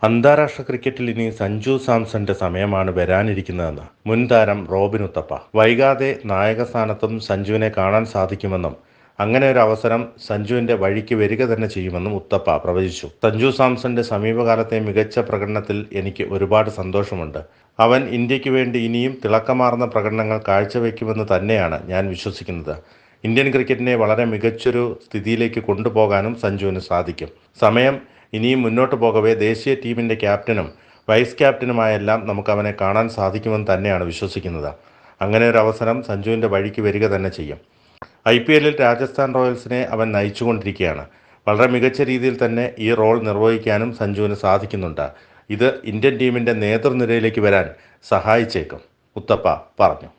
അന്താരാഷ്ട്ര ക്രിക്കറ്റിൽ ഇനി സഞ്ജു സാംസന്റെ സമയമാണ് വരാനിരിക്കുന്നതെന്ന് മുൻ താരം റോബിൻ ഉത്തപ്പ. വൈകാതെ നായക സ്ഥാനത്തും സഞ്ജുവിനെ കാണാൻ സാധിക്കുമെന്നും അങ്ങനെ ഒരു അവസരം സഞ്ജുവിന്റെ വഴിക്ക് വരിക തന്നെ ചെയ്യുമെന്നും ഉത്തപ്പ പ്രവചിച്ചു. സഞ്ജു സാംസന്റെ സമീപകാലത്തെ മികച്ച പ്രകടനത്തിൽ എനിക്ക് ഒരുപാട് സന്തോഷമുണ്ട്. അവൻ ഇന്ത്യക്ക് വേണ്ടി ഇനിയും തിളക്കമാർന്ന പ്രകടനങ്ങൾ കാഴ്ചവെക്കുമെന്ന് തന്നെയാണ് ഞാൻ വിശ്വസിക്കുന്നത്. ഇന്ത്യൻ ക്രിക്കറ്റിനെ വളരെ മികച്ചൊരു സ്ഥിതിയിലേക്ക് കൊണ്ടുപോകാനും സഞ്ജുവിന് സാധിക്കും. സമയം ഇനിയും മുന്നോട്ട് പോകവേ ദേശീയ ടീമിൻ്റെ ക്യാപ്റ്റനും വൈസ് ക്യാപ്റ്റനുമായെല്ലാം നമുക്ക് അവനെ കാണാൻ സാധിക്കുമെന്ന് തന്നെയാണ് വിശ്വസിക്കുന്നത്. അങ്ങനെ ഒരു അവസരം സഞ്ജുവിൻ്റെ വഴിക്ക് വരിക തന്നെ ചെയ്യും. IPL രാജസ്ഥാൻ റോയൽസിനെ അവൻ നയിച്ചുകൊണ്ടിരിക്കുകയാണ്. വളരെ മികച്ച രീതിയിൽ തന്നെ ഈ റോൾ നിർവഹിക്കാനും സഞ്ജുവിന് സാധിക്കുന്നുണ്ട്. ഇത് ഇന്ത്യൻ ടീമിൻ്റെ നേതൃനിരയിലേക്ക് വരാൻ സഹായിച്ചേക്കും, ഉത്തപ്പ പറഞ്ഞു.